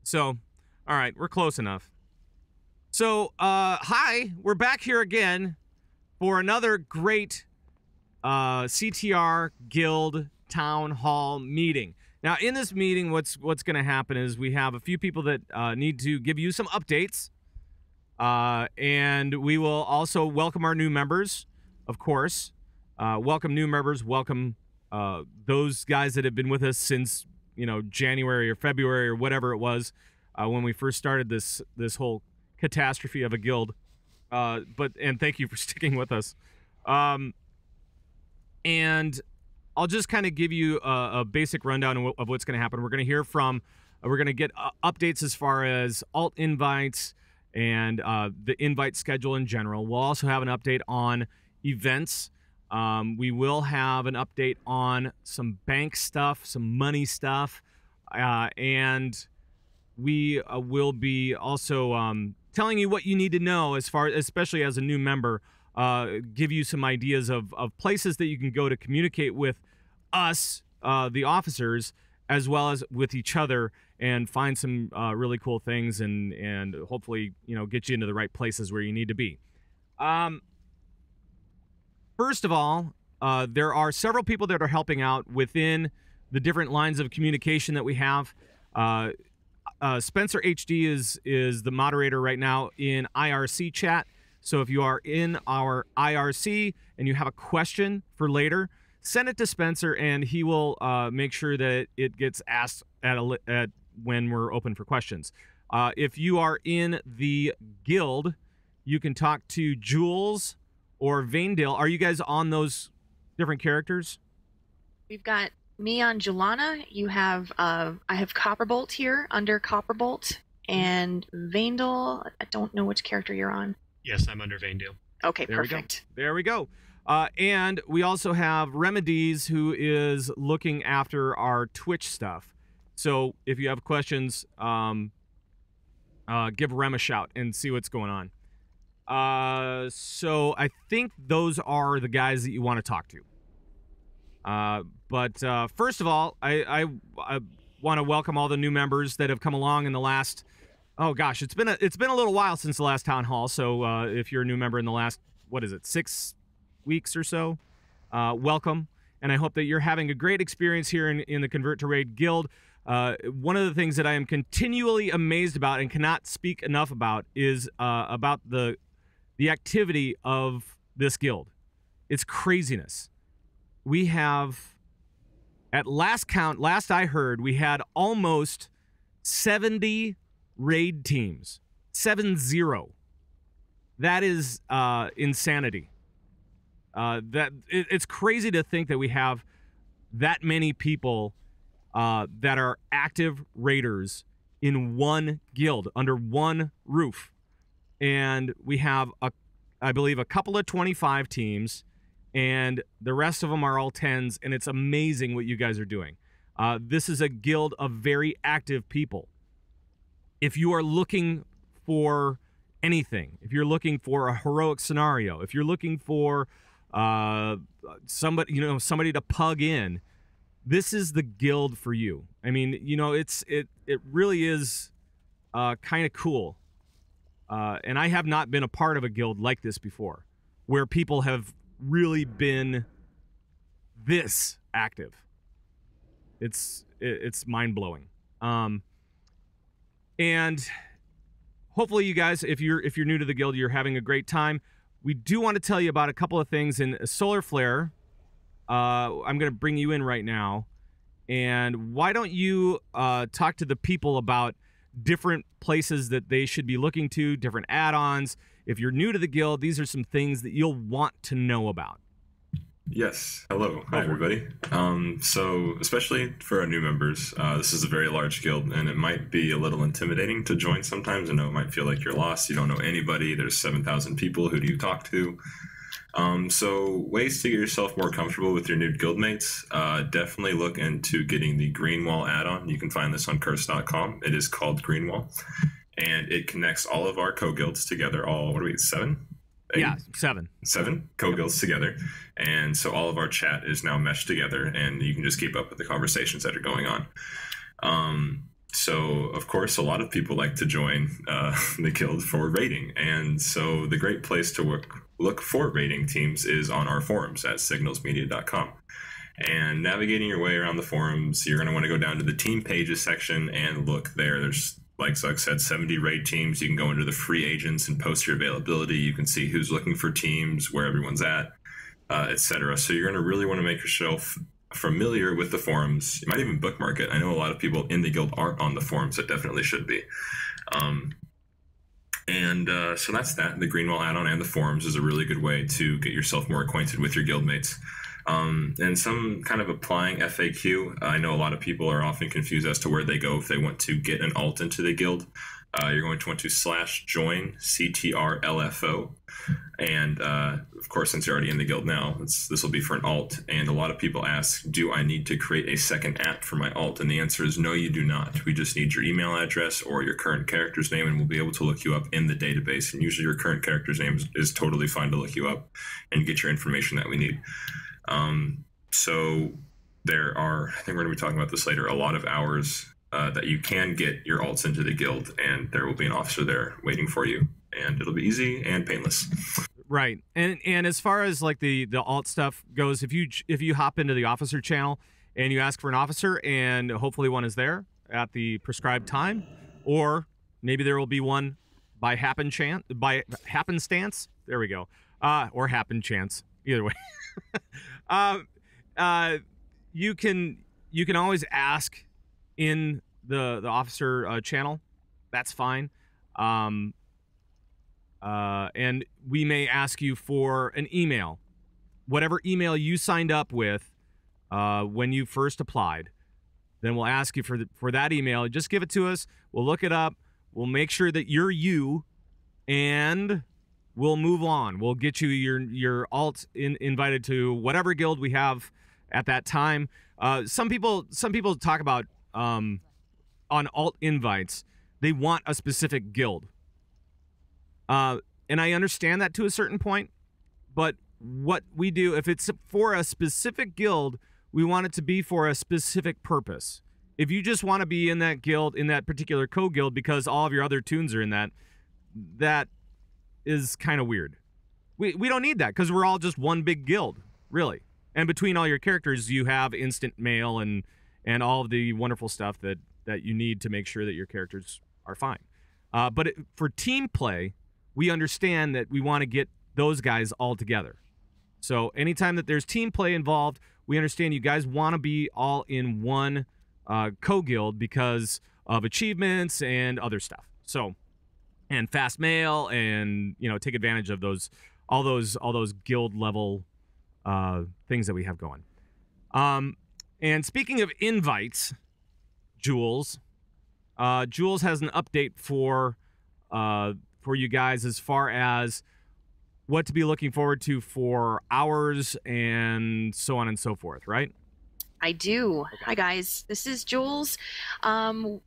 So, all right, we're close enough. So, hi, we're back here again for another great CTR Guild Town Hall meeting. Now, in this meeting, what's going to happen is we have a few people that need to give you some updates, and we will also welcome our new members, of course. Welcome new members. Welcome those guys that have been with us since January or February or whatever it was when we first started this whole catastrophe of a guild. And thank you for sticking with us. And I'll just kind of give you a basic rundown of what's going to happen. We're going to hear from, we're going to get updates as far as alt invites and the invite schedule in general. We'll also have an update on events. We will have an update on some bank stuff, some money stuff, and we will be also telling you what you need to know as far, especially as a new member, give you some ideas of places that you can go to communicate with us, the officers, as well as with each other, and find some really cool things and hopefully, get you into the right places where you need to be. First of all, there are several people that are helping out within the different lines of communication that we have. Spencer HD is the moderator right now in IRC chat. So if you are in our IRC and you have a question for later, send it to Spencer and he will make sure that it gets asked at when we're open for questions. If you are in the guild, you can talk to Jules or Vaindale. Are you guys on those different characters? We've got me on Julana. You have I have Copperbolt here under Copperbolt, and Vaindale. I don't know which character you're on. Yes, I'm under Vaindale. Okay, perfect. There we go. And we also have Remedies, who is looking after our Twitch stuff. So if you have questions, give Rem a shout and see what's going on. So I think those are the guys that you want to talk to. But first of all, I want to welcome all the new members that have come along in the last, oh gosh, it's been a little while since the last town hall. So if you're a new member in the last, 6 weeks or so, welcome. And I hope that you're having a great experience here in the Convert to Raid Guild. One of the things that I am continually amazed about and cannot speak enough about is about the activity of this guild. It's craziness. We have, at last count, last I heard, we had almost 70 raid teams. 70. That is insanity. It's crazy to think that we have that many people that are active raiders in one guild, under one roof. And we have, I believe, a couple of 25 teams, and the rest of them are all 10s, and it's amazing what you guys are doing. This is a guild of very active people. If you are looking for anything, if you're looking for a heroic scenario, if you're looking for somebody to pug in, this is the guild for you. I mean, it really is kind of cool. And I have not been a part of a guild like this before, where people have really been this active. It's mind-blowing. And hopefully you guys, if you're new to the guild, you're having a great time. We do want to tell you about a couple of things in Solar Flare. I'm going to bring you in right now. And why don't you talk to the people about different places that they should be looking to, different add-ons. If you're new to the guild, these are some things that you'll want to know about. Yes. Hello. Hi, everybody. So especially for our new members, this is a very large guild, and it might be a little intimidating to join sometimes. I know it might feel like you're lost. You don't know anybody. There's 7,000 people. Who do you talk to? So ways to get yourself more comfortable with your new guildmates, definitely look into getting the Greenwall add-on. You can find this on curse.com. It is called Greenwall, and it connects all of our co-guilds together. All, what are we, 7? 8? Yeah, 7. 7 co-guilds together. And so all of our chat is now meshed together, and you can just keep up with the conversations that are going on. So, of course, a lot of people like to join the guild for raiding. And so the great place to look for raiding teams is on our forums at signalsmedia.com. And navigating your way around the forums, you're going to want to go down to the team pages section and look there. There's, like Zug said, 70 raid teams. You can go into the free agents and post your availability. You can see who's looking for teams, where everyone's at, etc. So you're going to really want to make yourself familiar with the forums. You might even bookmark it. I know a lot of people in the guild aren't on the forums. That definitely should be. So that's that. The Greenwall add-on and the forums is a really good way to get yourself more acquainted with your guildmates. And some kind of applying FAQ. I know a lot of people are often confused as to where they go if they want to get an alt into the guild. You're going to want to /join CTRLFO. And of course, since you're already in the guild now, this will be for an alt. And a lot of people ask, do I need to create a second app for my alt? And the answer is no, you do not. We just need your email address or your current character's name, and we'll be able to look you up in the database. And usually your current character's name is totally fine to look you up and get your information that we need. So there are, I think we're going to be talking about this later, a lot of hours that you can get your alts into the guild, and there will be an officer there waiting for you, and it'll be easy and painless. Right. And as far as like the alt stuff goes, if you hop into the officer channel and you ask for an officer, and hopefully one is there at the prescribed time, or maybe there will be one by happenstance. There we go. Or happen chance. Either way. You can always ask in the officer channel. That's fine. And we may ask you for an email, whatever email you signed up with when you first applied. Then we'll ask you for that email. Just give it to us. We'll look it up. We'll make sure that you're you, and we'll move on. We'll get you your alt invited to whatever guild we have at that time. Some people talk about on alt invites, they want a specific guild. And I understand that to a certain point, but what we do, if it's for a specific guild, we want it to be for a specific purpose. If you just want to be in that guild, in that particular co-guild, because all of your other tunes are in that is kind of weird. We don't need that, because we're all just one big guild, really. And between all your characters, you have instant mail and all of the wonderful stuff that you need to make sure that your characters are fine. But for team play, we understand that we want to get those guys all together. So anytime that there's team play involved, we understand you guys want to be all in one co-guild because of achievements and other stuff. So, and fast mail, and take advantage of all those guild level things that we have going. And speaking of invites, Jules has an update for you guys as far as what to be looking forward to for hours and so on and so forth, right? I do. Okay. Hi, guys. This is Jules.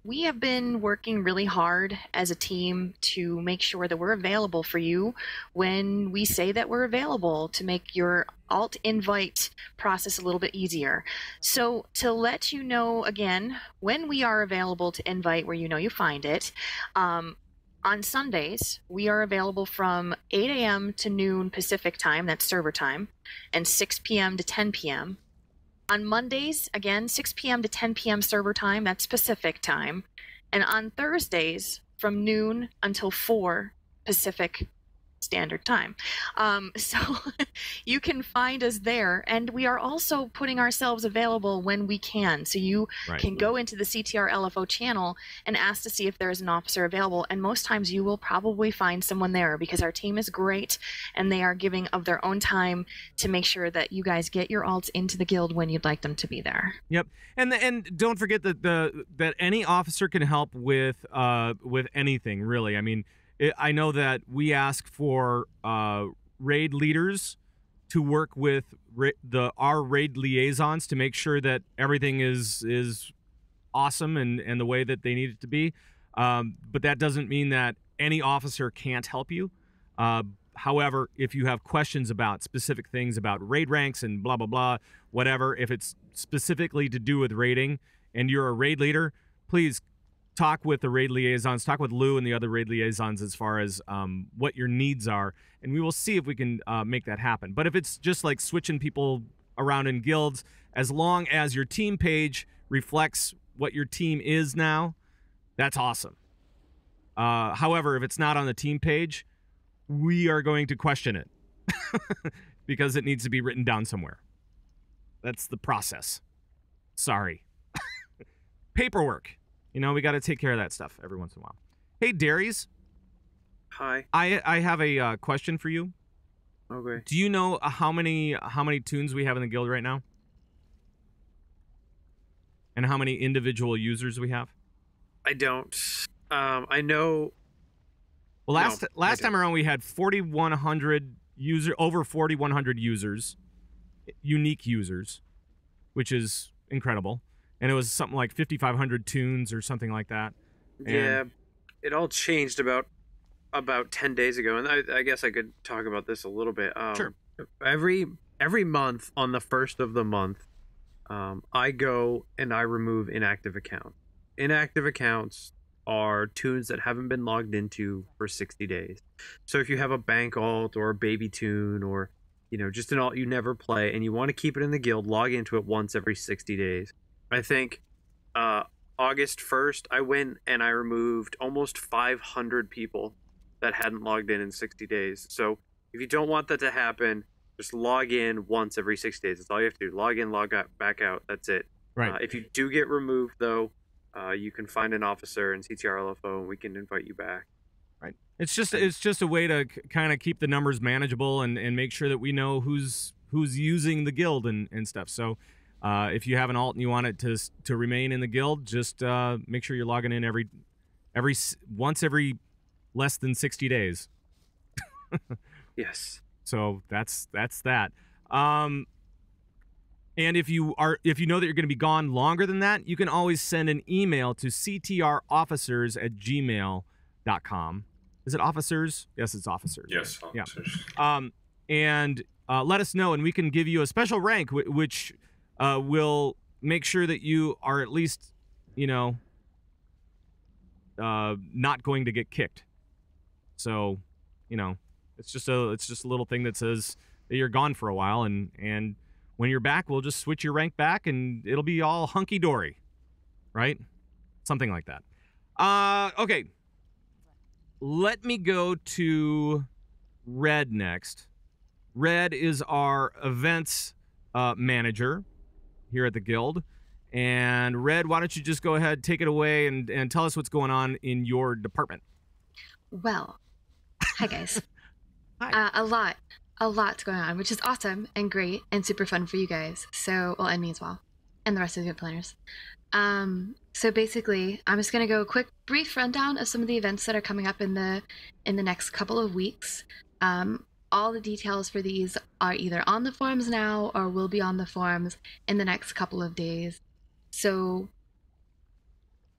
We have been working really hard as a team to make sure that we're available for you when we say that we're available, to make your alt invite process a little bit easier. So to let you know again, when we are available to invite, where you find it, on Sundays, we are available from 8 a.m. to noon Pacific time, that's server time, and 6 p.m. to 10 p.m. On Mondays, again, 6 p.m. to 10 p.m. server time, that's Pacific time. And on Thursdays, from noon until 4 Pacific Standard Time. So you can find us there. And we are also putting ourselves available when we can. So you can go into the CTR LFO channel and ask to see if there is an officer available. And most times you will probably find someone there, because our team is great and they are giving of their own time to make sure that you guys get your alts into the guild when you'd like them to be there. Yep. And don't forget that any officer can help with anything, really. I mean, I know that we ask for raid leaders to work with our raid liaisons to make sure that everything is awesome and the way that they need it to be. But that doesn't mean that any officer can't help you. However, if you have questions about specific things about raid ranks and blah, blah, blah, whatever, if it's specifically to do with raiding and you're a raid leader, please talk with the raid liaisons, talk with Lou and the other raid liaisons as far as what your needs are, and we will see if we can make that happen. But if it's just like switching people around in guilds, as long as your team page reflects what your team is now, that's awesome. However, if it's not on the team page, we are going to question it because it needs to be written down somewhere. That's the process. Sorry. Paperwork. You know, we got to take care of that stuff every once in a while. Hey, Darius. Hi. I have a question for you. Okay. Do you know how many tunes we have in the guild right now? And how many individual users we have? I don't. I know. Well, last time around we had 4,100 over 4,100 users, unique users, which is incredible. And it was something like 5,500 tunes or something like that. Yeah, it all changed about 10 days ago, and I guess I could talk about this a little bit. Sure. Every month on the first of the month, I go and I remove inactive accounts. Inactive accounts are tunes that haven't been logged into for 60 days. So if you have a bank alt or a baby tune or just an alt you never play and you want to keep it in the guild, log into it once every 60 days. I think August 1st, I went and I removed almost 500 people that hadn't logged in 60 days. So if you don't want that to happen, just log in once every 60 days. That's all you have to do. Log in, log out, back out. That's it. Right. If you do get removed, though, you can find an officer in CTR LFO and we can invite you back. Right. It's just a way to kind of keep the numbers manageable and make sure that we know who's using the guild and stuff. So if you have an alt and you want it to remain in the guild, just make sure you're logging in once every less than 60 days. Yes. So that's that. And if you know that you're going to be gone longer than that, you can always send an email to ctrofficers@gmail.com. Is it officers? Yes, it's officers. Yes, officers. Yeah. And let us know, and we can give you a special rank, which will make sure that you are at least, not going to get kicked. So, it's just a little thing that says that you're gone for a while, and when you're back, we'll just switch your rank back, and it'll be all hunky-dory, right? Something like that. Okay. Let me go to Red next. Red is our events manager here at the guild. And Red, why don't you just go ahead, take it away, and tell us what's going on in your department. Well, hi guys. Hi. A lot's going on, which is awesome and great and super fun for you guys. So, well, and me as well, and the rest of the planners. So basically, I'm just gonna go a quick, brief rundown of some of the events that are coming up in the next couple of weeks. All the details for these are either on the forums now or will be on the forums in the next couple of days. So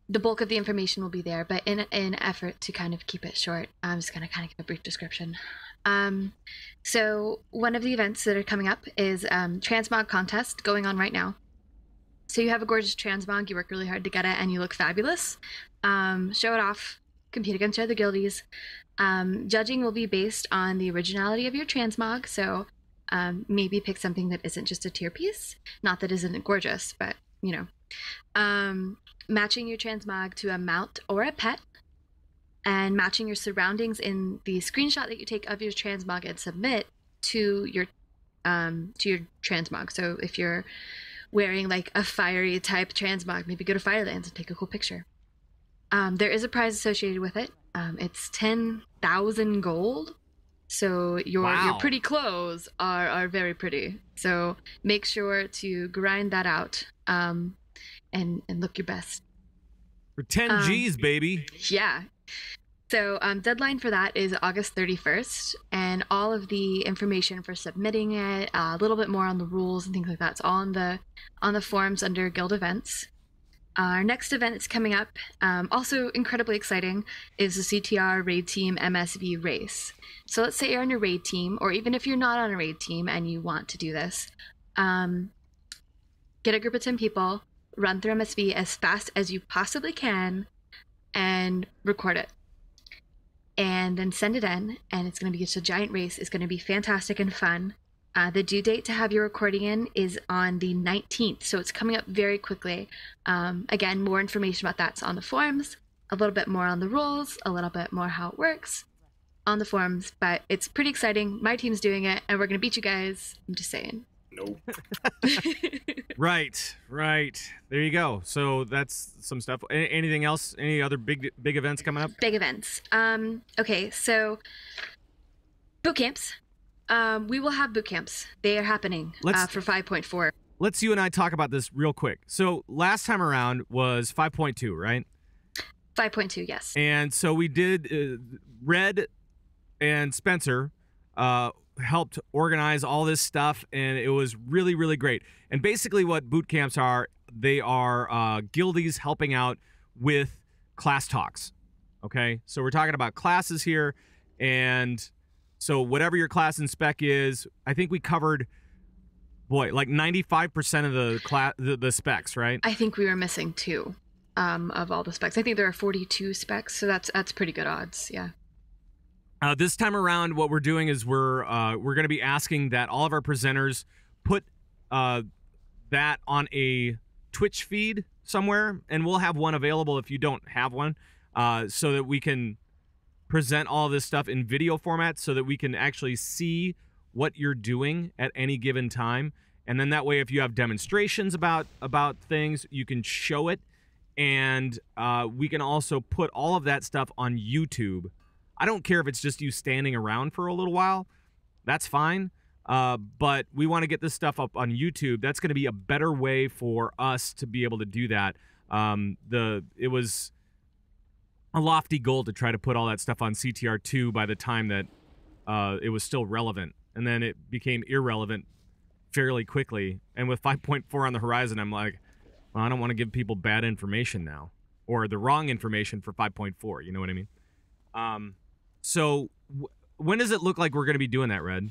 the bulk of the information will be there, but in an effort to kind of keep it short, I'm just going to kind of give a brief description. So one of the events that are coming up is Transmog Contest going on right now. So you have a gorgeous transmog, you work really hard to get it, and you look fabulous. Show it off, compete against your other guildies. Judging will be based on the originality of your transmog, so maybe pick something that isn't just a tier piece. Not that isn't gorgeous, but matching your transmog to a mount or a pet, and matching your surroundings in the screenshot that you take of your transmog and submit to your transmog. So if you're wearing like a fiery type transmog, maybe go to Firelands and take a cool picture. There is a prize associated with it. It's 10,000 gold. So your pretty clothes are very pretty. So make sure to grind that out and look your best. For 10 G's, baby. Yeah. So deadline for that is August 31st, and all of the information for submitting it, a little bit more on the rules and things like that, it's all on the forums under Guild Events. Our next event that's coming up, also incredibly exciting, is the CTR Raid Team MSV race. So let's say you're on your raid team, or even if you're not on a raid team and you want to do this, get a group of 10 people, run through MSV as fast as you possibly can, and record it. And then send it in, and it's going to be just a giant race. It's going to be fantastic and fun. The due date to have your recording in is on the 19th, so it's coming up very quickly. Again, more information about that's on the forums, a little bit more on the rules, a little bit more how it works on the forums, but it's pretty exciting. My team's doing it, and we're going to beat you guys. I'm just saying. Nope. Right. There you go. So that's some stuff. Anything else? Any other big events coming up? Big events. Okay, so boot camps. We will have boot camps. They are happening for 5.4. Let's you and I talk about this real quick. So last time around was 5.2, right? 5.2, yes. And so we did Red and Spencer helped organize all this stuff, and it was really, really great. And basically what boot camps are, they are guildies helping out with class talks. Okay, so we're talking about classes here, and so whatever your class and spec is, I think we covered, like 95% of the specs, right? I think we were missing 2 of all the specs. I think there are 42 specs, so that's pretty good odds. Yeah. This time around, what we're doing is we're going to be asking that all of our presenters put that on a Twitch feed somewhere, and we'll have one available if you don't have one, so that we can present all this stuff in video format, so that we can actually see what you're doing at any given time. And then that way, if you have demonstrations about things, you can show it, and we can also put all of that stuff on YouTube. I don't care if it's just you standing around for a little while. That's fine. But we want to get this stuff up on YouTube. That's going to be a better way for us to be able to do that. It was a lofty goal to try to put all that stuff on CTR2 by the time that it was still relevant. And then it became irrelevant fairly quickly. And with 5.4 on the horizon, I'm like, well, I don't want to give people bad information now, or the wrong information for 5.4. You know what I mean? So when does it look like we're going to be doing that, Red?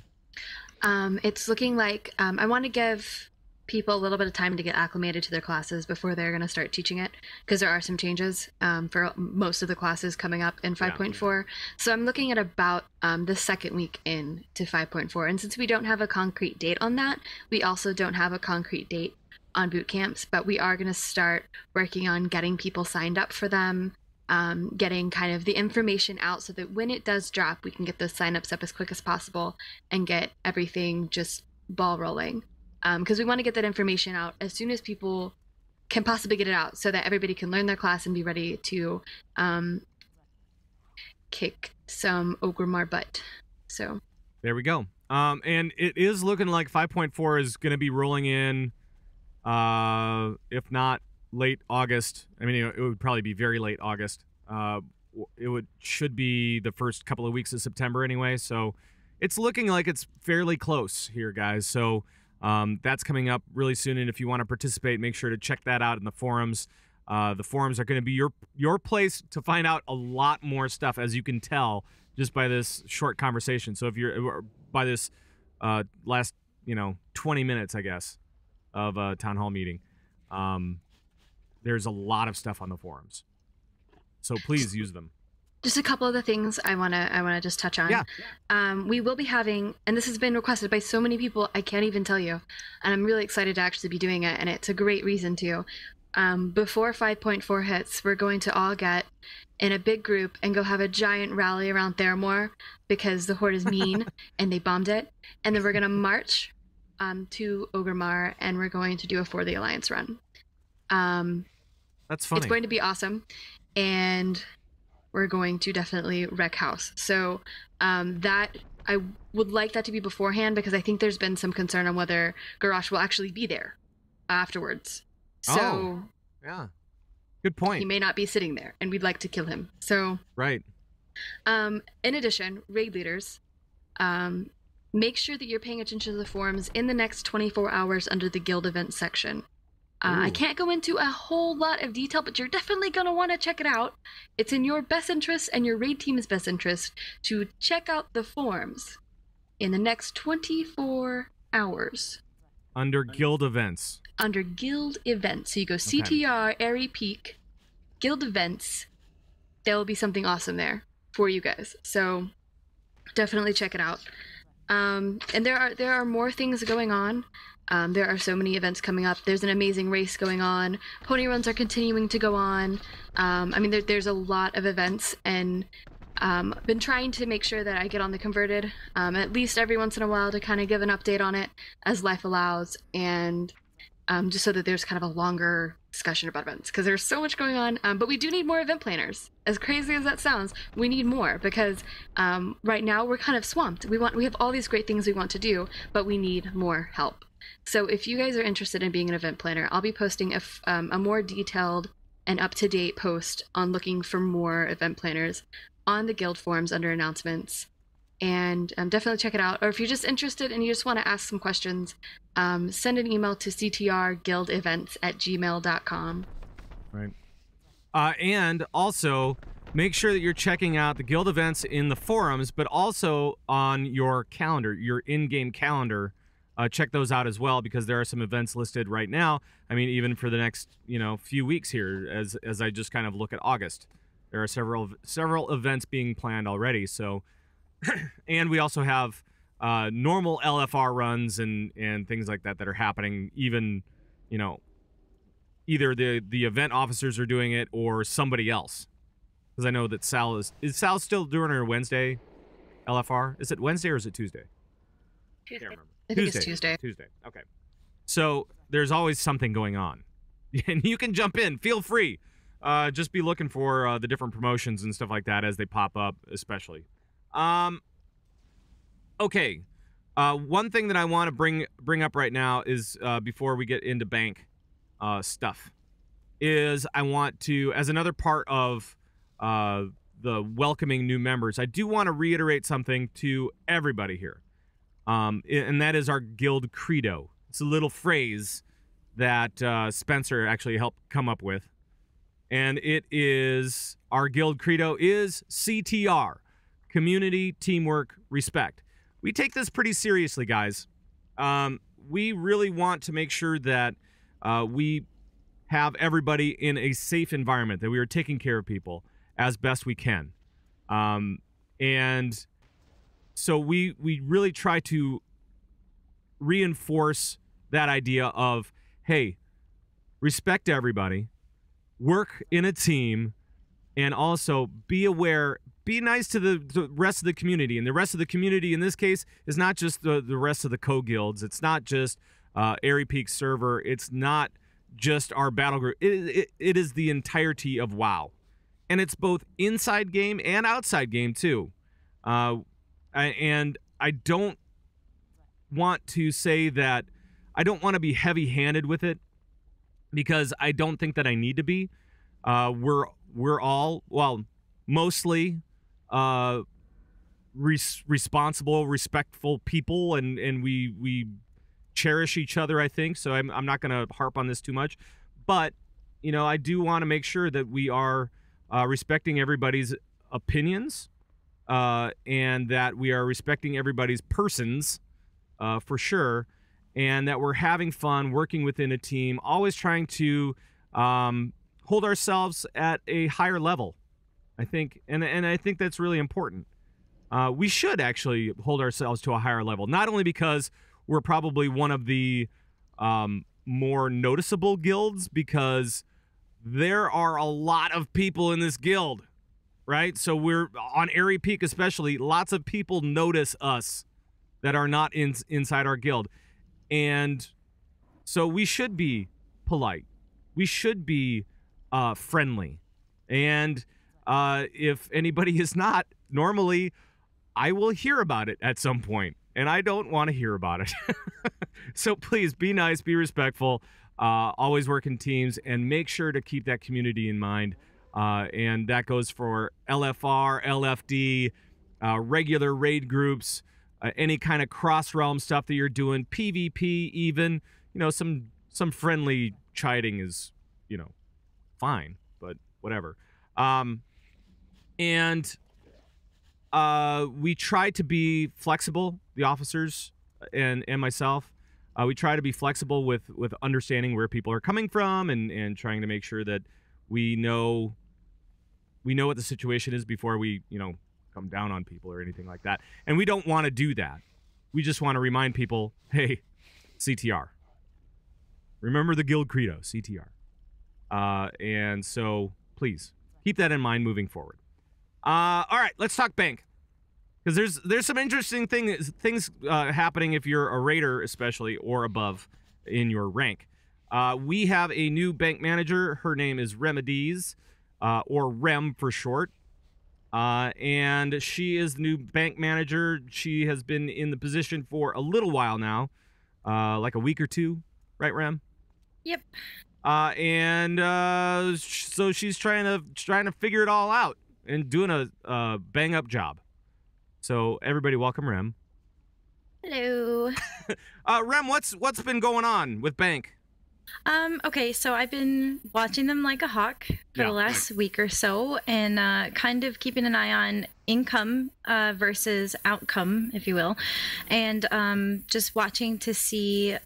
It's looking like I want to give people a little bit of time to get acclimated to their classes before they're going to start teaching it, because there are some changes for most of the classes coming up in 5.4. Yeah. So I'm looking at about the second week into 5.4. And since we don't have a concrete date on that, we also don't have a concrete date on boot camps, but we are going to start working on getting people signed up for them. Getting kind of the information out so that when it does drop, we can get those signups up as quick as possible and get everything just ball rolling. Because we want to get that information out as soon as people can possibly get it out, so that everybody can learn their class and be ready to kick some Orgrimmar butt. So there we go. And it is looking like 5.4 is going to be rolling in, if not late August. I mean, it would probably be very late August. Should be the first couple of weeks of September anyway. So it's looking like it's fairly close here, guys. So that's coming up really soon. And if you want to participate, make sure to check that out in the forums. The forums are going to be your place to find out a lot more stuff, as you can tell just by this short conversation. So if you're by this last 20 minutes, I guess, of a town hall meeting. There's a lot of stuff on the forums, so please use them. Just a couple of the things I wanna just touch on. Yeah. We will be having, and this has been requested by so many people, I can't even tell you, and I'm really excited to actually be doing it, and it's a great reason to. Before 5.4 hits, we're going to all get in a big group and go have a giant rally around Theramore, because the Horde is mean and they bombed it, and then we're gonna march to Orgrimmar, and we're going to do a For the Alliance run. That's funny. It's going to be awesome, and we're going to definitely wreck house. So that I would like that to be beforehand, because I think there's been some concern on whether Garrosh will actually be there afterwards. So yeah, good point. He may not be sitting there, and we'd like to kill him. So right. In addition, raid leaders, make sure that you're paying attention to the forums in the next 24 hours under the guild events section. I can't go into a whole lot of detail, but you're definitely going to want to check it out. It's in your best interest and your raid team's best interest to check out the forums in the next 24 hours. Under guild events. Under guild events. So you go CTR, Airy Peak, guild events, there will be something awesome there for you guys. So definitely check it out. And there are more things going on. There are so many events coming up. There's an amazing race going on. Pony runs are continuing to go on. I mean, there's a lot of events, and been trying to make sure that I get on the Converted at least every once in a while to kind of give an update on it as life allows, and just so that there's kind of a longer discussion about events, because there's so much going on. But we do need more event planners. As crazy as that sounds, we need more, because right now we're kind of swamped. We have all these great things we want to do, but we need more help. So if you guys are interested in being an event planner, I'll be posting a more detailed and up-to-date post on looking for more event planners on the guild forums under announcements. And definitely check it out. Or if you're just interested and you just want to ask some questions, send an email to ctrguildevents@gmail.com. Right. And also, make sure that you're checking out the guild events in the forums, but also on your calendar, your in-game calendar. Check those out as well, because there are some events listed right now. I mean, even for the next, few weeks here, as I just kind of look at August, there are several events being planned already. So, and we also have normal LFR runs and things like that are happening. Even, either the event officers are doing it or somebody else. Because I know that Sal is Sal still doing her Wednesday LFR? Is it Wednesday or is it Tuesday? Tuesday. Can't remember. I think it's Tuesday. Tuesday. Okay. So there's always something going on, and you can jump in. Feel free. Just be looking for the different promotions and stuff like that as they pop up, especially. Okay. One thing that I want to bring up right now is before we get into bank stuff, is I want to, as another part of the welcoming new members, I do want to reiterate something to everybody here. And that is our guild credo. It's a little phrase that Spencer actually helped come up with. And it is, our guild credo is CTR, community, teamwork, respect. We take this pretty seriously, guys. We really want to make sure that we have everybody in a safe environment, that we are taking care of people as best we can. And so we really try to reinforce that idea of, hey, respect everybody, work in a team, and also be aware, be nice to the rest of the community. And the rest of the community in this case is not just the rest of the co-guilds. It's not just Airy Peak server. It's not just our battle group. It is the entirety of WoW. And it's both inside game and outside game too. And I don't want to say that, I don't want to be heavy-handed with it, because I don't think that I need to be. We're all, well, mostly responsible, respectful people, and we cherish each other, I think. So I'm not going to harp on this too much, but I do want to make sure that we are respecting everybody's opinions. And that we are respecting everybody's persons, for sure, and that we're having fun working within a team, always trying to hold ourselves at a higher level, I think, and I think that's really important. We should actually hold ourselves to a higher level, not only because we're probably one of the more noticeable guilds, because there are a lot of people in this guild. Right? So we're on Airy Peak, especially, lots of people notice us that are not inside our guild. And so we should be polite. We should be friendly. And if anybody is not, normally I will hear about it at some point, and I don't want to hear about it. So please be nice, be respectful, always work in teams, and make sure to keep that community in mind. And that goes for LFR, LFD, regular raid groups, any kind of cross-realm stuff that you're doing, PvP even. Some friendly chiding is, fine, but whatever. And we try to be flexible, the officers and myself. We try to be flexible with understanding where people are coming from, and trying to make sure that we know We know what the situation is before we, come down on people or anything like that. And we don't want to do that. We just want to remind people, hey, CTR. Remember the guild credo, CTR. And so please keep that in mind moving forward. All right, let's talk bank. Because there's some interesting things happening if you're a raider, especially, or above in your rank. We have a new bank manager. Her name is Remedies, or Rem for short. And she is the new bank manager. She has been in the position for a little while now, like a week or two, right, Rem? Yep. So she's trying to figure it all out and doing a bang up job. So everybody, welcome Rem. Hello. Rem, what's been going on with bank? Okay, so I've been watching them like a hawk for the last week or so, and kind of keeping an eye on income versus outcome, if you will, and just watching to see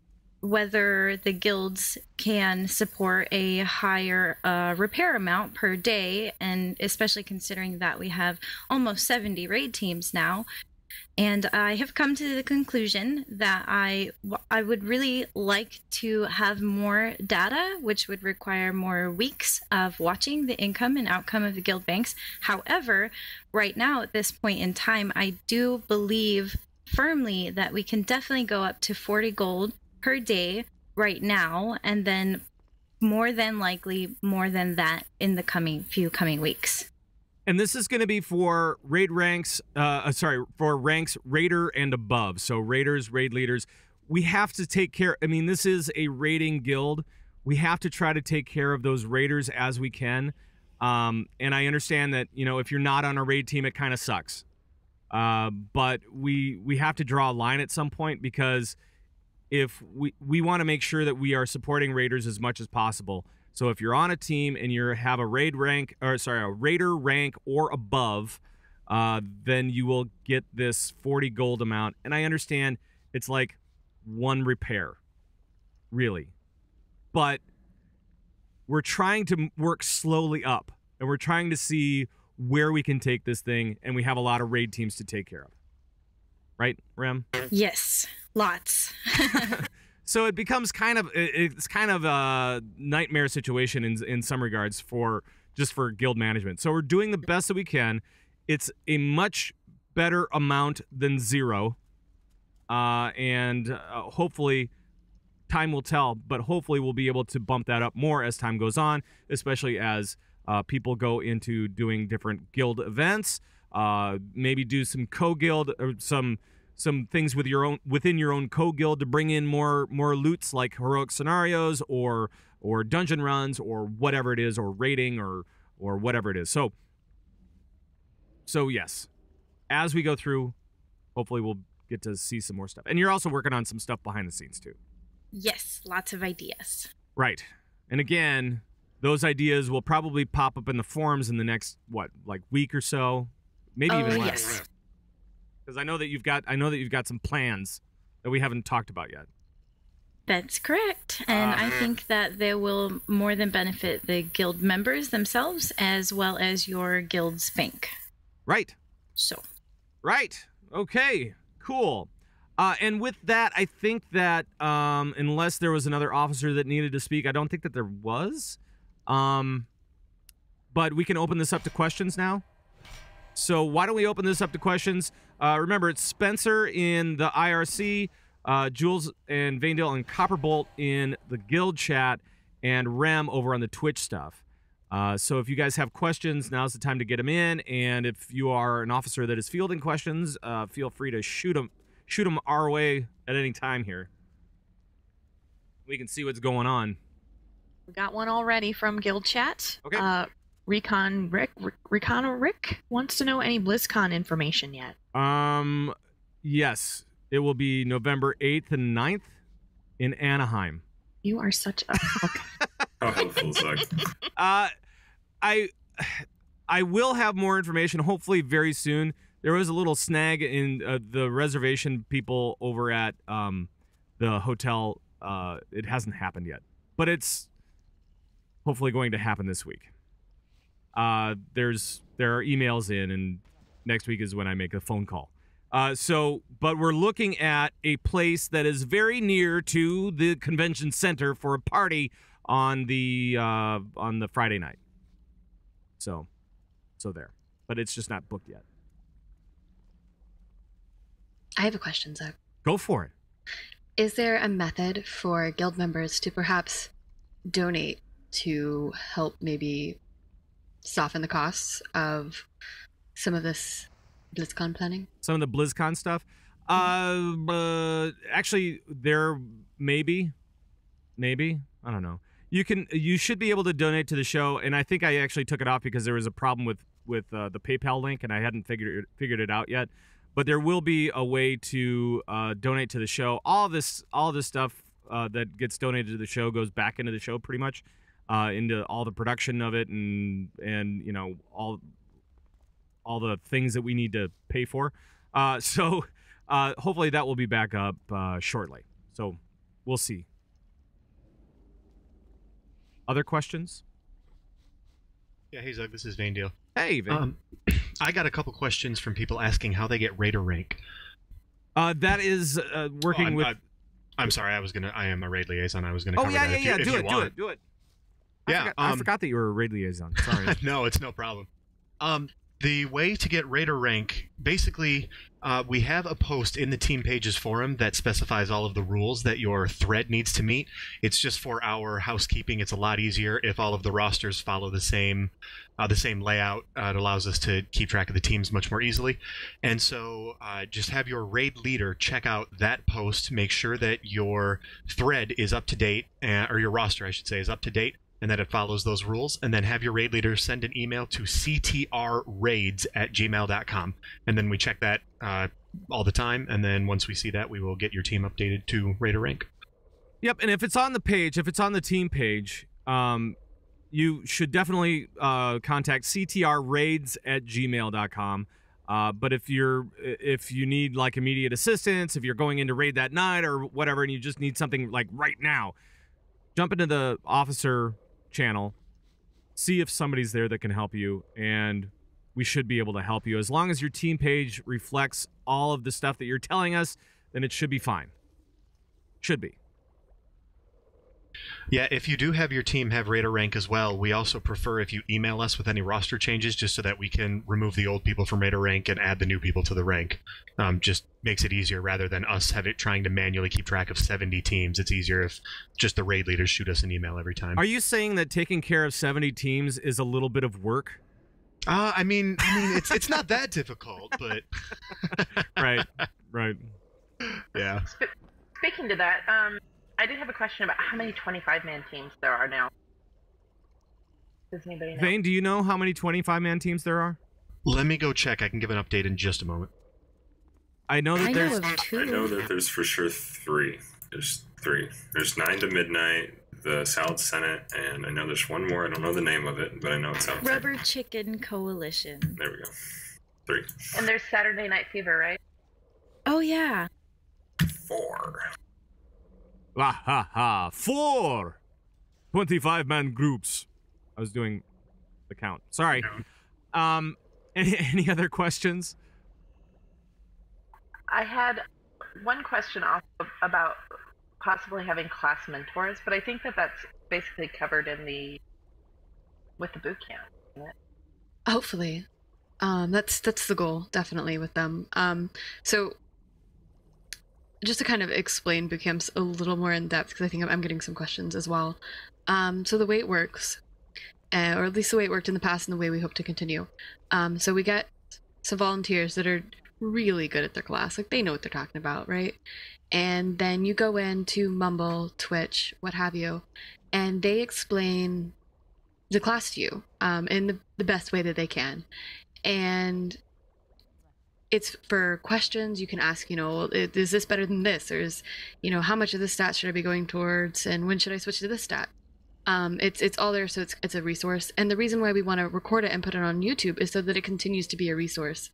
whether the guilds can support a higher repair amount per day, and especially considering that we have almost 70 raid teams now. And I have come to the conclusion that I would really like to have more data, which would require more weeks of watching the income and outcome of the guild banks. However, right now at this point in time, I do believe firmly that we can definitely go up to 40 gold per day right now, and then more than likely more than that in the few coming weeks. And this is going to be for raid ranks, for ranks raider and above. So raiders, raid leaders, we have to take care. I mean, this is a raiding guild. We have to try to take care of those raiders as we can. And I understand that, if you're not on a raid team, it kind of sucks. But we have to draw a line at some point, because if we want to make sure that we are supporting raiders as much as possible. So if you're on a team and you have a raider rank or above, then you will get this 40 gold amount. And I understand it's like one repair, really. But we're trying to work slowly up, and we're trying to see where we can take this thing, and we have a lot of raid teams to take care of. Right, Rem? Yes, lots. So it becomes kind of a nightmare situation in some regards for guild management. So we're doing the best that we can. It's a much better amount than zero, and hopefully time will tell. But hopefully we'll be able to bump that up more as time goes on, especially as people go into doing different guild events. Maybe do some co-guild or some things within your own co-guild to bring in more loots, like heroic scenarios or dungeon runs or whatever it is, or raiding or whatever it is. So yes, as we go through, hopefully we'll get to see some more stuff. And you're also working on some stuff behind the scenes too. Yes, lots of ideas. Right. And again, those ideas will probably pop up in the forums in the next week or so, maybe even less. Yes. Because I know that you've got some plans that we haven't talked about yet. That's correct. And I think that they will more than benefit the guild members themselves, as well as your guild's bank. Right. So. Right. Okay. Cool. And with that, I think that unless there was another officer that needed to speak, I don't think that there was. But we can open this up to questions now. So why don't we open this up to questions? Remember, it's Spencer in the IRC, Jules and Vaindale and Copperbolt in the guild chat, and Rem over on the Twitch stuff. So if you guys have questions, now's the time to get them in. And if you are an officer that is fielding questions, feel free to shoot them our way at any time here. We can see what's going on. We got one already from guild chat. Okay. Recon Rick wants to know any BlizzCon information yet. Yes. It will be November 8th and 9th in Anaheim. You are such a... Okay. How helpful, Zach. I will have more information, hopefully very soon. There was a little snag in the reservation people over at the hotel. It hasn't happened yet, but it's hopefully going to happen this week. there are emails in, and next week is when I make a phone call. But we're looking at a place that is very near to the convention center for a party on the Friday night. So there, but it's just not booked yet. I have a question, Zach. Go for it. Is there a method for guild members to perhaps donate to help maybe soften the costs of some of this BlizzCon planning? Some of the BlizzCon stuff? Actually, there maybe. I don't know. You should be able to donate to the show, and I think I actually took it off because there was a problem with the PayPal link, and I hadn't figured it out yet. But there will be a way to donate to the show. All this stuff that gets donated to the show goes back into the show pretty much, into all the production of it and you know all the things that we need to pay for. So hopefully that will be back up shortly. So we'll see. Other questions? Yeah, hey Zug, this is Vaindeal. Hey, Vane. I got a couple questions from people asking how they get Raider rank. That is working with. I'm sorry, I am a raid liaison. I was going to. Oh cover yeah, that yeah. if you want. Do it. Yeah, I forgot that you were a raid liaison. Sorry. No, it's no problem. The way to get Raider rank, basically, we have a post in the Team Pages forum that specifies all of the rules that your thread needs to meet. It's just for our housekeeping. It's a lot easier if all of the rosters follow the same layout. It allows us to keep track of the teams much more easily. And so just have your raid leader check out that post, make sure that your thread is up to date, or your roster, I should say, is up to date, and that it follows those rules, and then have your raid leader send an email to ctrraids@gmail.com, and then we check that all the time, and then once we see that, we will get your team updated to Raider rank. Yep, and if it's on the page, if it's on the team page, you should definitely contact ctrraids@gmail.com. But if you need like immediate assistance, if you're going in to raid that night or whatever, and you just need something like right now, jump into the officer channel, see if somebody's there that can help you, and we should be able to help you. As long as your team page reflects all of the stuff that you're telling us, then it should be fine. Should be. Yeah, if you do have your team have Raider rank as well, we also prefer if you email us with any roster changes, just so that we can remove the old people from Raider rank and add the new people to the rank. Just makes it easier rather than us trying to manually keep track of 70 teams. It's easier if just the raid leaders shoot us an email every time. Are you saying that taking care of 70 teams is a little bit of work? I mean, it's not that difficult, but right. Yeah. Speaking to that, I did have a question about how many 25-man teams there are now. Does anybody know? Vane, do you know how many 25-man teams there are? Let me go check. I can give an update in just a moment. I know that there's. I know that there's for sure 3. There's 3. There's 9 to Midnight, the Salad Senate, and I know there's one more. I don't know the name of it, but I know it's out there. Rubber Chicken Coalition. There we go. 3. And there's Saturday Night Fever, right? Oh yeah. 4. Ah, ha, ha. 4 25-man groups. I was doing the count. Sorry. Any other questions? I had one question also about possibly having class mentors, but I think that that's basically covered in with the boot camp, isn't it? Hopefully. That's the goal, definitely, with them. So just to kind of explain boot camps a little more in depth, because I think I'm getting some questions as well. So the way it works, or at least the way it worked in the past and the way we hope to continue. So we get some volunteers that are really good at their class, like they know what they're talking about, right? And then you go into Mumble, Twitch, what have you, and they explain the class to you in the best way that they can. And it's for questions you can ask, is this better than this? Or is, how much of this stat should I be going towards? And when should I switch to this stat? It's all there, so it's a resource. And the reason why we want to record it and put it on YouTube is so that it continues to be a resource.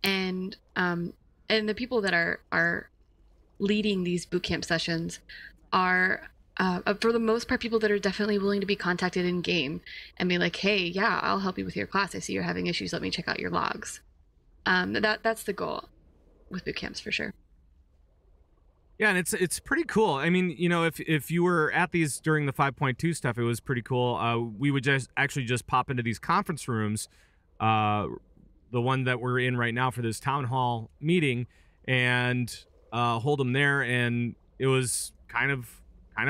And the people that are leading these bootcamp sessions are for the most part, people that are definitely willing to be contacted in game and be like, hey, yeah, I'll help you with your class. I see you're having issues. Let me check out your logs. That's the goal with boot camps for sure. Yeah, and it's pretty cool. I mean, you know, if you were at these during the 5.2 stuff, it was pretty cool. We would just pop into these conference rooms, the one that we're in right now for this town hall meeting, and hold them there, and it was kind of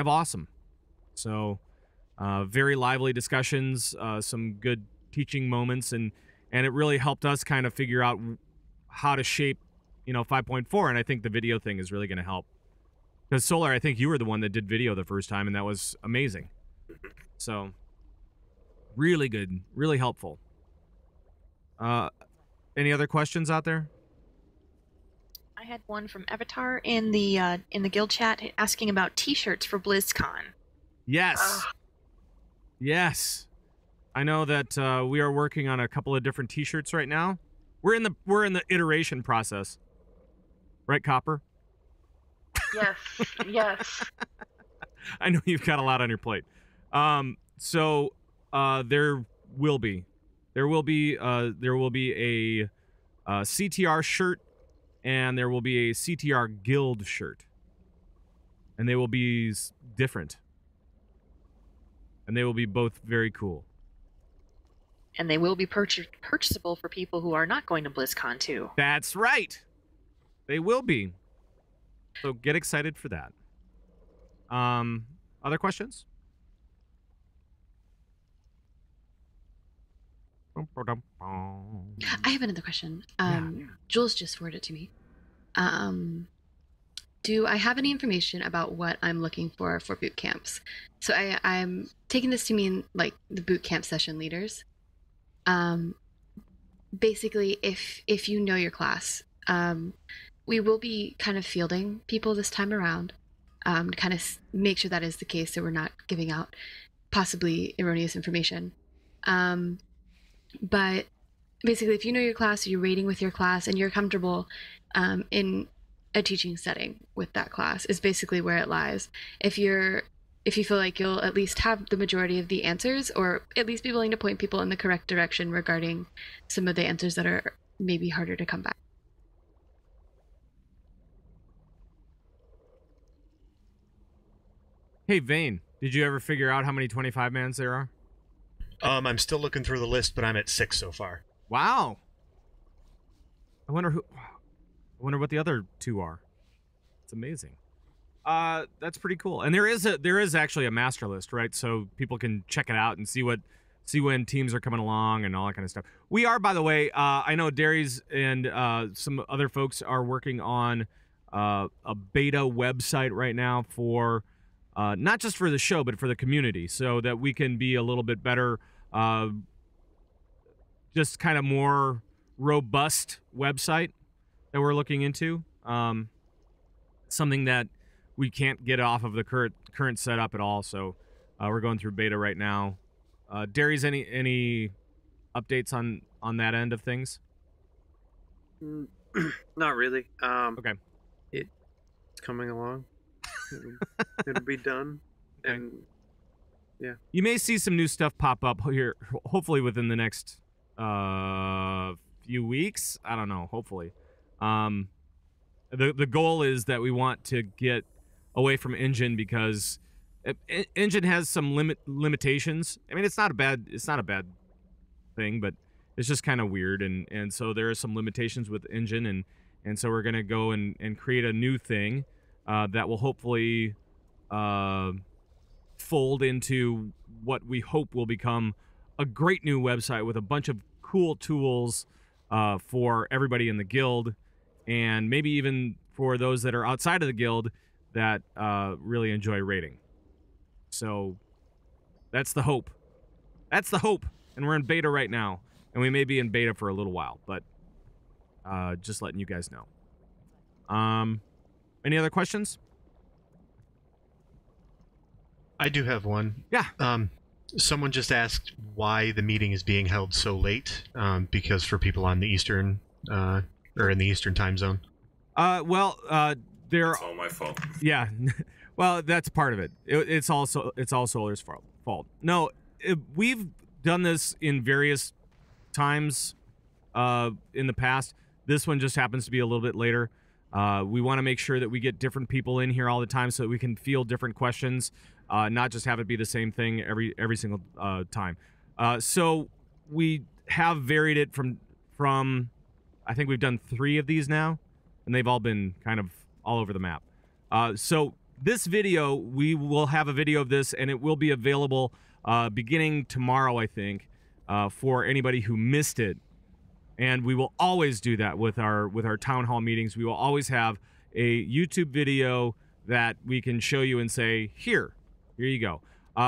awesome. So, very lively discussions, some good teaching moments, and it really helped us kind of figure out how to shape, 5.4, and I think the video thing is really going to help. Because Solar, I think you were the one that did video the first time, and that was amazing. So, really good, really helpful. Any other questions out there? I had one from Avatar in the guild chat asking about T-shirts for BlizzCon. Yes, yes. I know that we are working on a couple of different T-shirts right now. We're in the iteration process, right, Copper? Yes. I know you've got a lot on your plate. So there will be a CTR shirt, and there will be a CTR Guild shirt, and they will be different, and they will be both very cool. And they will be purchasable for people who are not going to BlizzCon too. That's right. They will be. So get excited for that. Other questions? I have another question. Jules just forwarded it to me. Do I have any information about what I'm looking for boot camps? So I'm taking this to mean like the boot camp session leaders. Basically, if you know your class, we will be kind of fielding people this time around, to kind of make sure that is the case, so we're not giving out possibly erroneous information. But basically, if you know your class, you're rating with your class, and you're comfortable in a teaching setting with that class, is basically where it lies. If you feel like you'll at least have the majority of the answers, or at least be willing to point people in the correct direction regarding some of the answers that are maybe harder to come by. Hey, Vane, did you ever figure out how many 25-mans there are? I'm still looking through the list, but I'm at 6 so far. Wow. I wonder what the other 2 are. It's amazing. That's pretty cool. And there is actually a master list, right? So people can check it out and see when teams are coming along and all that kind of stuff. We are, by the way, I know Darius and some other folks are working on a beta website right now for not just for the show, but for the community, so that we can be a little bit better, just kind of more robust website that we're looking into. Something that we can't get off of the current setup at all. So we're going through beta right now. Darius, any updates on that end of things? Not really. Okay. It's coming along. It'll be done. Okay. And yeah. You may see some new stuff pop up here, hopefully within the next few weeks. I don't know, hopefully. The goal is that we want to get away from Engine, because Engine has some limitations. I mean, it's not a bad thing, but it's just kind of weird, and so there are some limitations with Engine, and so we're gonna go and create a new thing that will hopefully fold into what we hope will become a great new website with a bunch of cool tools for everybody in the guild, and maybe even for those that are outside of the guild that really enjoy raiding. So that's the hope. That's the hope. And we're in beta right now. And we may be in beta for a little while, but just letting you guys know. Any other questions? I do have one. Yeah. Someone just asked why the meeting is being held so late, because for people on the Eastern, or in the Eastern time zone. Well, It's all my fault. Yeah. Well, that's part of it. It's all Solar's fault. No, we've done this in various times in the past. This one just happens to be a little bit later. We want to make sure that we get different people in here all the time so that we can field different questions, not just have it be the same thing every single time. So we have varied it from I think we've done 3 of these now, and they've all been kind of all over the map. So this video, we will have a video of this, and it will be available beginning tomorrow, I think, for anybody who missed it. And we will always do that with our town hall meetings. We will always have a YouTube video that we can show you and say, here you go.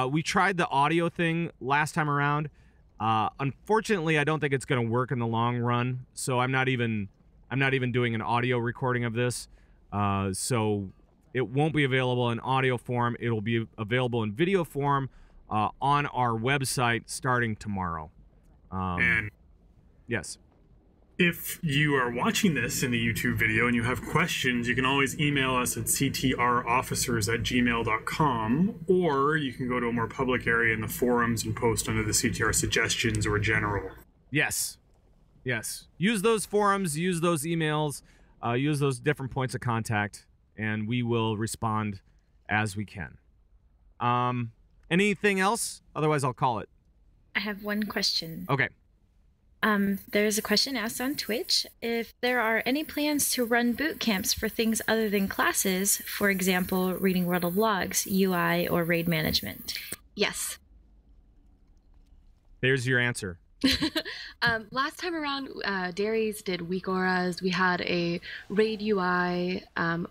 We tried the audio thing last time around. Unfortunately, I don't think it's going to work in the long run. So I'm not even doing an audio recording of this. So it won't be available in audio form. It'll be available in video form on our website starting tomorrow. And yes. If you are watching this in the YouTube video and you have questions, you can always email us at ctrofficers@gmail.com, or you can go to a more public area in the forums and post under the CTR suggestions or general. Yes. Use those forums, use those emails, use those different points of contact, and we will respond as we can. Anything else? Otherwise, I'll call it. I have one question. Okay. There's a question asked on Twitch if there are any plans to run boot camps for things other than classes, for example, reading World of Logs, UI, or raid management. Yes. There's your answer. Last time around, Dairies did weak auras. We had a raid UI. There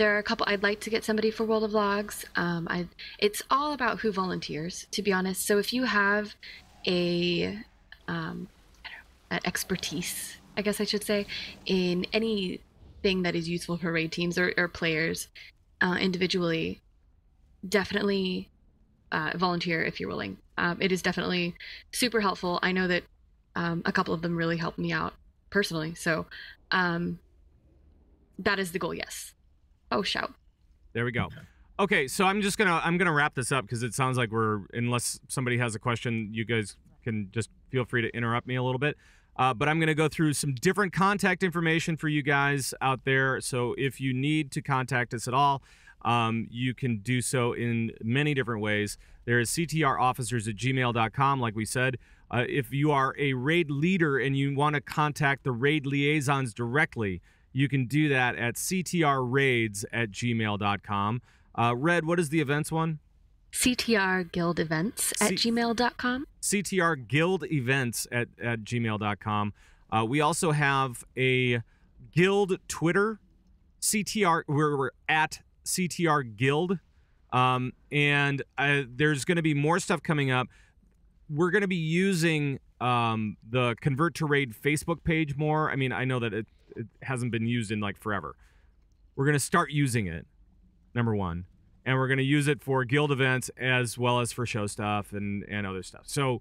are a couple. I'd like to get somebody for World of Logs. It's all about who volunteers, to be honest. So if you have an expertise, I guess I should say, in anything that is useful for raid teams or players individually, definitely volunteer if you're willing. It is definitely super helpful. I know that a couple of them really helped me out personally, so that is the goal. Yes. Oh, shout. There we go. Okay, so I'm gonna wrap this up because it sounds like unless somebody has a question, you guys can just feel free to interrupt me a little bit. But I'm going to go through some different contact information for you guys out there. So if you need to contact us at all, you can do so in many different ways. There is ctrofficers@gmail.com, like we said. If you are a raid leader and you want to contact the raid liaisons directly, you can do that at ctrraids@gmail.com. Red, what is the events one? CTR Guild Events at gmail.com. CTR Guild Events at gmail.com. We also have a Guild Twitter. We're at CTR Guild. And there's going to be more stuff coming up. We're going to be using the Convert to Raid Facebook page more. I mean, I know that it hasn't been used in like forever. We're going to start using it, number one. And we're going to use it for guild events as well as for show stuff and other stuff. So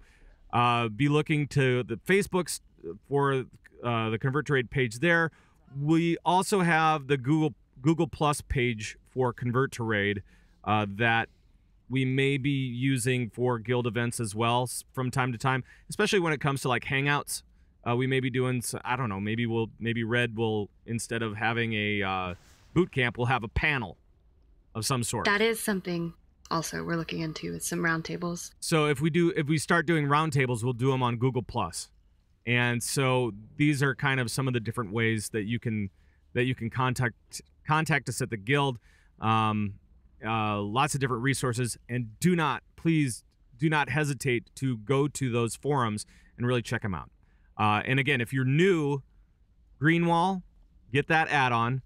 be looking to the Facebooks for the Convert to Raid page there. We also have the Google Plus page for Convert to Raid that we may be using for guild events as well from time to time, especially when it comes to like hangouts. We may be doing, I don't know, maybe Red will, instead of having a boot camp, we'll have a panel of some sort. That is something also we're looking into with some roundtables. So if we start doing roundtables, we'll do them on Google Plus. And so these are kind of some of the different ways that you can contact us at the guild. Lots of different resources, and please do not hesitate to go to those forums and really check them out. And again, if you're new, Greenwall, get that add-on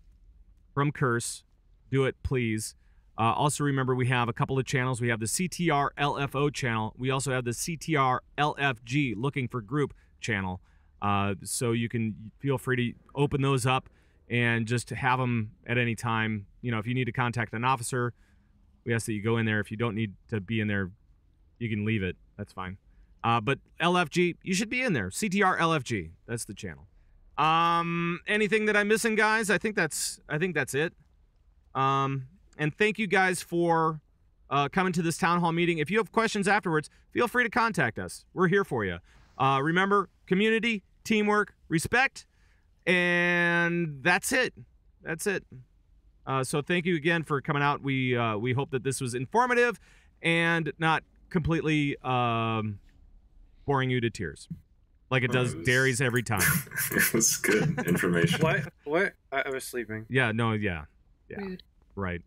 from Curse. Do it, please. Also, remember, we have a couple of channels. We have the CTR LFO channel. We also have the CTR LFG, Looking for Group channel. So you can feel free to open those up and just have them at any time. You know, if you need to contact an officer, we ask that you go in there. If you don't need to be in there, you can leave it. That's fine. But LFG, you should be in there. CTR LFG, that's the channel. Anything that I'm missing, guys? I think that's it. And thank you guys for coming to this town hall meeting. If you have questions afterwards, feel free to contact us. We're here for you. Remember, community, teamwork, respect, and that's it. That's it. So thank you again for coming out. We hope that this was informative and not completely boring you to tears, like it does Dairies every time. It was good information. What? I was sleeping. Yeah. No. Yeah. Yeah. Rude. Right.